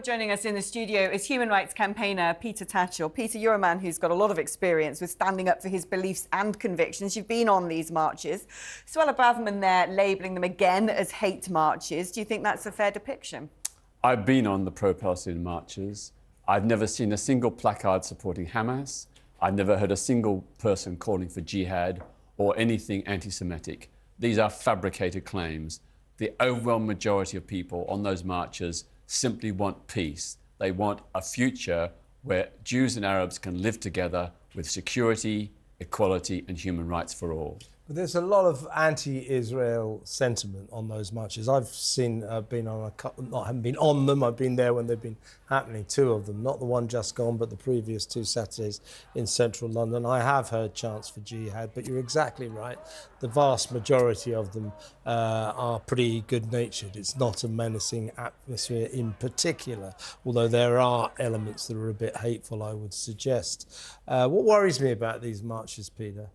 Joining us in the studio is Human Rights Campaigner Peter Tatchell. Peter, you're a man who's got a lot of experience with standing up for his beliefs and convictions. You've been on these marches. Suella Braverman there labelling them again as hate marches. Do you think that's a fair depiction? I've been on the pro-Palestinian marches. I've never seen a single placard supporting Hamas. I've never heard a single person calling for jihad or anything anti-Semitic. These are fabricated claims. The overwhelming majority of people on those marches simply want peace. They want a future where Jews and Arabs can live together with security, equality and human rights for all. But there's a lot of anti-Israel sentiment on those marches. I've seen, been on a couple, I haven't been on them, I've been there when they've been happening, two of them, not the one just gone, but the previous two Saturdays in central London. I have heard chants for jihad, but you're exactly right. The vast majority of them are pretty good-natured. It's not a menacing atmosphere in particular, although there are elements that are a bit hateful, I would suggest. What worries me about these marches, Peter?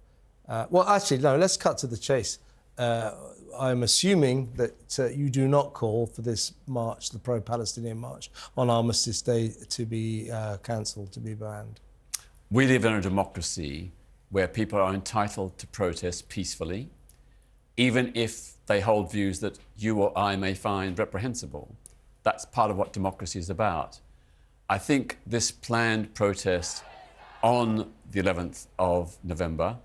Well, actually, no, let's cut to the chase. I'm assuming that you do not call for this march, the pro-Palestinian march, on Armistice Day to be cancelled, to be banned. We live in a democracy where people are entitled to protest peacefully, even if they hold views that you or I may find reprehensible. That's part of what democracy is about. I think this planned protest on the 11th of November,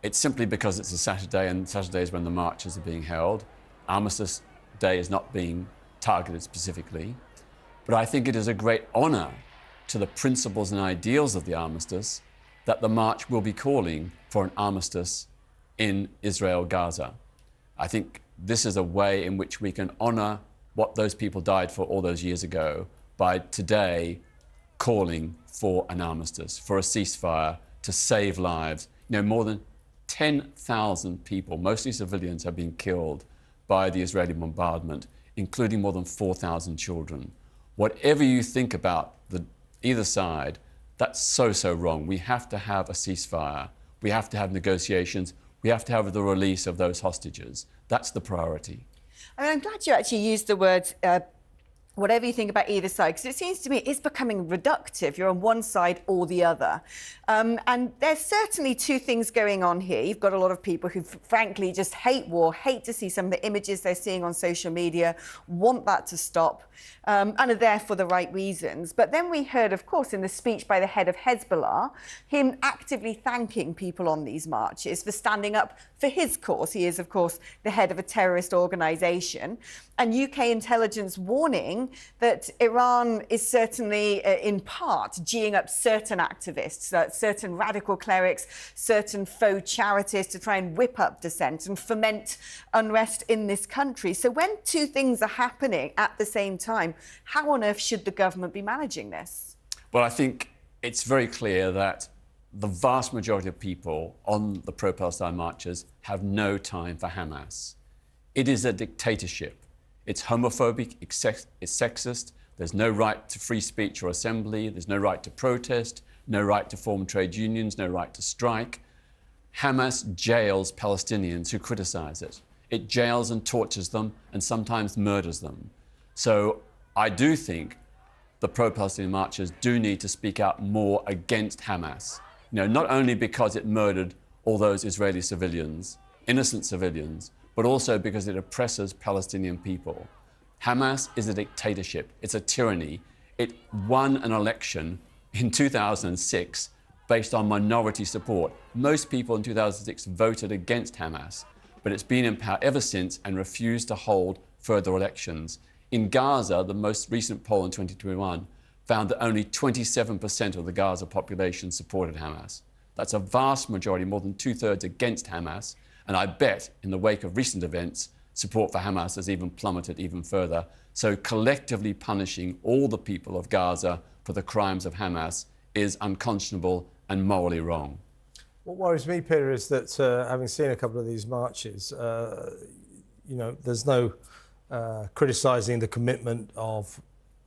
it's simply because it's a Saturday, and Saturday is when the marches are being held. Armistice Day is not being targeted specifically. But I think it is a great honour to the principles and ideals of the armistice that the march will be calling for an armistice in Israel, Gaza. I think this is a way in which we can honour what those people died for all those years ago by today calling for an armistice, for a ceasefire, to save lives. You know, more than 10,000 people, mostly civilians, have been killed by the Israeli bombardment, including more than 4,000 children. Whatever you think about either side, that's so wrong. We have to have a ceasefire. We have to have negotiations. We have to have the release of those hostages. That's the priority. I mean, I'm glad you actually used the words whatever you think about either side, because it seems to me it's becoming reductive. You're on one side or the other. And there's certainly two things going on here. You've got a lot of people who, frankly, just hate war, hate to see some of the images they're seeing on social media, want that to stop, and are there for the right reasons. But then we heard, of course, in the speech by the head of Hezbollah, him actively thanking people on these marches for standing up for his cause. He is, of course, the head of a terrorist organisation. And UK intelligence warning that Iran is certainly, in part, geeing up certain activists, certain radical clerics, certain faux charities to try and whip up dissent and foment unrest in this country. So when two things are happening at the same time, how on earth should the government be managing this? Well, I think it's very clear that the vast majority of people on the pro-Palestine marches have no time for Hamas. It is a dictatorship. It's homophobic, it's sexist, there's no right to free speech or assembly, there's no right to protest, no right to form trade unions, no right to strike. Hamas jails Palestinians who criticise it. It jails and tortures them and sometimes murders them. So I do think the pro-Palestinian marchers do need to speak out more against Hamas. You know, not only because it murdered all those Israeli civilians, innocent civilians, but also because it oppresses Palestinian people. Hamas is a dictatorship. It's a tyranny. It won an election in 2006 based on minority support. Most people in 2006 voted against Hamas, but it's been in power ever since and refused to hold further elections. In Gaza, the most recent poll in 2021 found that only 27% of the Gaza population supported Hamas. That's a vast majority, more than two-thirds against Hamas. And I bet, in the wake of recent events, support for Hamas has even plummeted even further. So collectively punishing all the people of Gaza for the crimes of Hamas is unconscionable and morally wrong. What worries me, Peter, is that having seen a couple of these marches, you know, there's no criticising the commitment of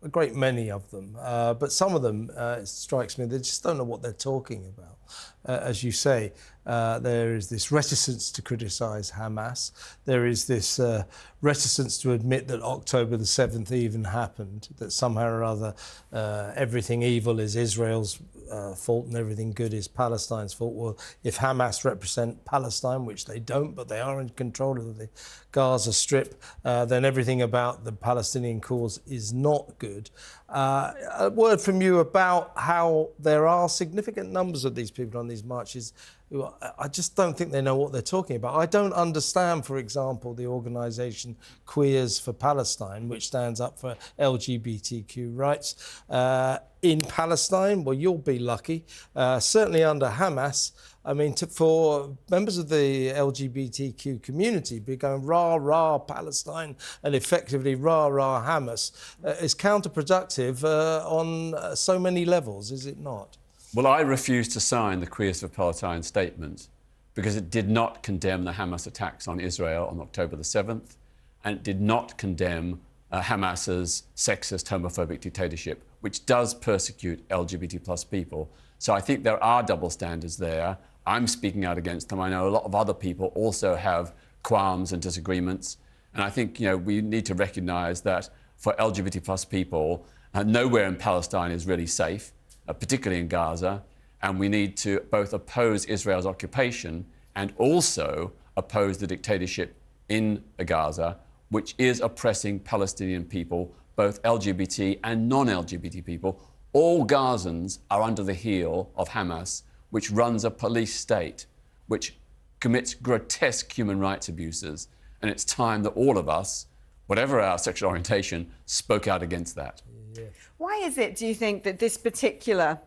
a great many of them, but some of them, it strikes me, they just don't know what they're talking about. as you say, there is this reticence to criticise Hamas. There is this reticence to admit that October the 7th even happened, that somehow or other everything evil is Israel's fault and everything good is Palestine's fault. Well, if Hamas represent Palestine, which they don't, but they are in control of the Gaza Strip, then everything about the Palestinian cause is not good. A word from you about how there are significant numbers of these people on these marches who I just don't think they know what they're talking about. I don't understand, for example, the organisation Queers for Palestine, which stands up for LGBTQ rights in Palestine. Well, you'll be lucky. Certainly under Hamas, I mean, for members of the LGBTQ community be going rah, rah Palestine and effectively rah, rah Hamas is counterproductive on so many levels, is it not? Well, I refuse to sign the Queers for Palestine statement because it did not condemn the Hamas attacks on Israel on October the 7th, and it did not condemn Hamas's sexist, homophobic dictatorship, which does persecute LGBT plus people. So I think there are double standards there. I'm speaking out against them. I know a lot of other people also have qualms and disagreements. And I think, we need to recognise that for LGBT plus people, nowhere in Palestine is really safe, particularly in Gaza. And we need to both oppose Israel's occupation and also oppose the dictatorship in Gaza, which is oppressing Palestinian people, both LGBT and non-LGBT people. All Gazans are under the heel of Hamas, which runs a police state, which commits grotesque human rights abuses. And it's time that all of us, whatever our sexual orientation, spoke out against that. Yeah. Why is it, do you think, that this particular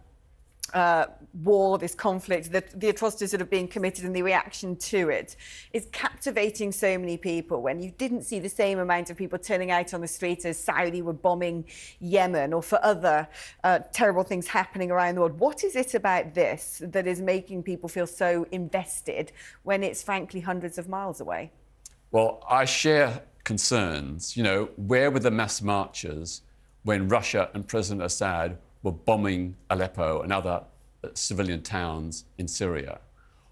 war, this conflict, the atrocities that are being committed and the reaction to it is captivating so many people when you didn't see the same amount of people turning out on the streets as Saudi were bombing Yemen or for other terrible things happening around the world? What is it about this that is making people feel so invested when it's frankly hundreds of miles away? Well, I share concerns. Where were the mass marches when Russia and President Assad were bombing Aleppo and other civilian towns in Syria?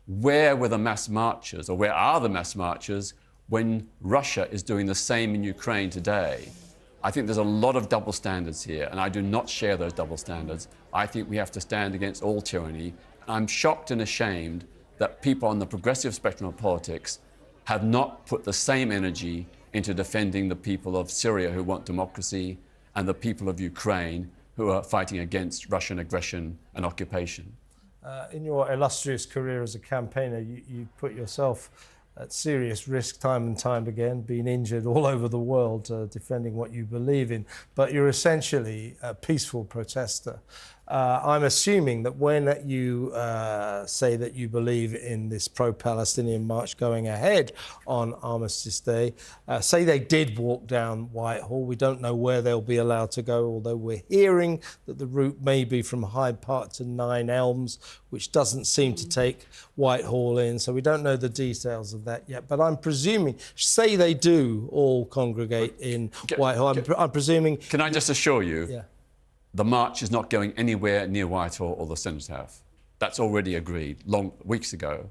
Where were the mass marches, or where are the mass marches when Russia is doing the same in Ukraine today? I think there's a lot of double standards here, and I do not share those double standards. I think we have to stand against all tyranny. I'm shocked and ashamed that people on the progressive spectrum of politics have not put the same energy into defending the people of Syria who want democracy and the people of Ukraine who are fighting against Russian aggression and occupation. In your illustrious career as a campaigner, you put yourself at serious risk time and time again, being injured all over the world, defending what you believe in. But you're essentially a peaceful protester. I'm assuming that when you say that you believe in this pro-Palestinian march going ahead on Armistice Day, say they did walk down Whitehall, we don't know where they'll be allowed to go, although we're hearing that the route may be from Hyde Park to Nine Elms, which doesn't seem to take Whitehall in, so we don't know the details of that yet. But I'm presuming, say they do all congregate in Whitehall, I'm presuming... Can I just assure you? Yeah. The march is not going anywhere near Whitehall or the Senate House. That's already agreed weeks ago.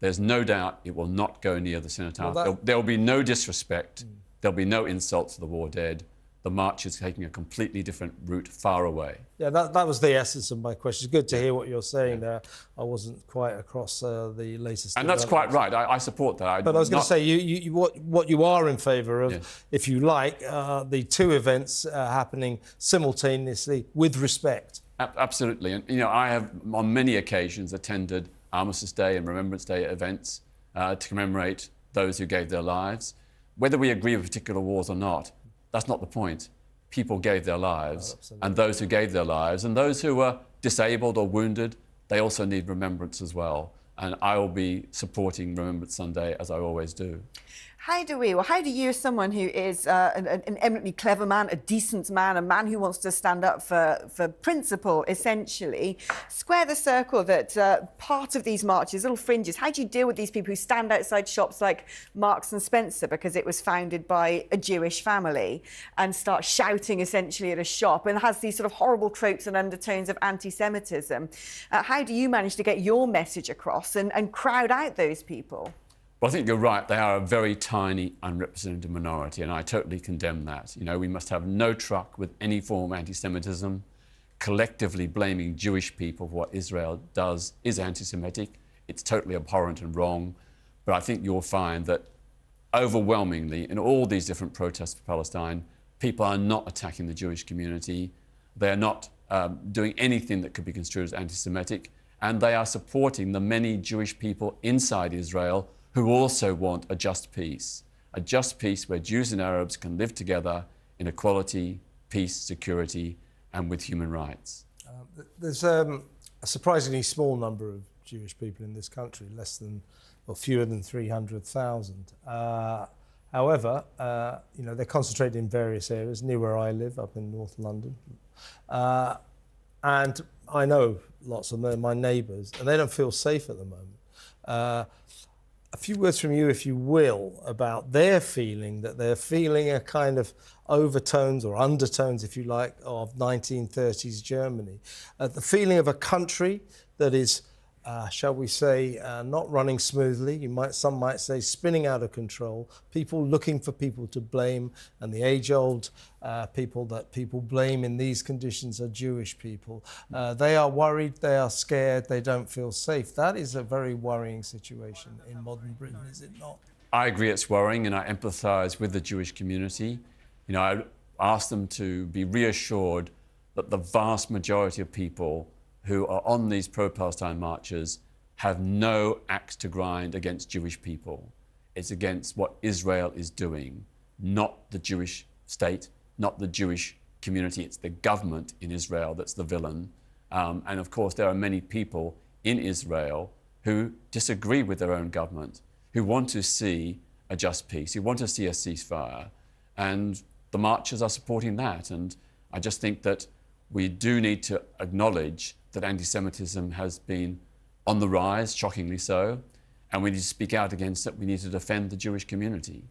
There's no doubt it will not go near the Senate House. Well, there will be no disrespect. There'll be no insults to the war dead. The march is taking a completely different route far away. Yeah, that was the essence of my question. It's good to hear what you're saying there. I wasn't quite across the latest. And that's quite right. I support that. But I was going to say, what you are in favour of, yeah, if you like, the two events happening simultaneously with respect. Absolutely. And, I have on many occasions attended Armistice Day and Remembrance Day events to commemorate those who gave their lives. Whether we agree with particular wars or not, that's not the point. People gave their lives, and those who gave their lives, and those who were disabled or wounded, they also need remembrance as well. And I will be supporting Remembrance Sunday, as I always do. How do we, or how do you, as someone who is an eminently clever man, a decent man, a man who wants to stand up for principle, essentially, square the circle that part of these marches, little fringes, how do you deal with these people who stand outside shops like Marks and Spencer because it was founded by a Jewish family and start shouting essentially at a shop and has these sort of horrible tropes and undertones of anti-Semitism? How do you manage to get your message across and crowd out those people? Well, I think you're right. They are a very tiny, unrepresented minority, and I totally condemn that. You know, we must have no truck with any form of anti-Semitism. Collectively blaming Jewish people for what Israel does is anti-Semitic. It's totally abhorrent and wrong. But I think you'll find that overwhelmingly, in all these different protests for Palestine, people are not attacking the Jewish community. They are not doing anything that could be construed as anti-Semitic, and they are supporting the many Jewish people inside Israel who also want a just peace where Jews and Arabs can live together in equality, peace, security, and with human rights. There's a surprisingly small number of Jewish people in this country, less than, or fewer than 300,000. However, you know, they're concentrated in various areas, near where I live, up in North London. And I know lots of them, my neighbours, and they don't feel safe at the moment. A few words from you, if you will, about their feeling, that they're feeling a kind of overtones or undertones, if you like, of 1930s Germany. The feeling of a country that is, shall we say, not running smoothly. Some might say spinning out of control. People looking for people to blame, and the age-old people that people blame in these conditions are Jewish people. They are worried, they are scared, they don't feel safe. That is a very worrying situation in modern Britain, is it not? I agree it's worrying, and I empathise with the Jewish community. You know, I ask them to be reassured that the vast majority of people who are on these pro-Palestine marches have no axe to grind against Jewish people. It's against what Israel is doing, not the Jewish state, not the Jewish community. It's the government in Israel that's the villain. And of course, there are many people in Israel who disagree with their own government, who want to see a just peace, who want to see a ceasefire. And the marchers are supporting that. And I just think that we do need to acknowledge that anti-Semitism has been on the rise, shockingly so, and we need to speak out against it. We need to defend the Jewish community.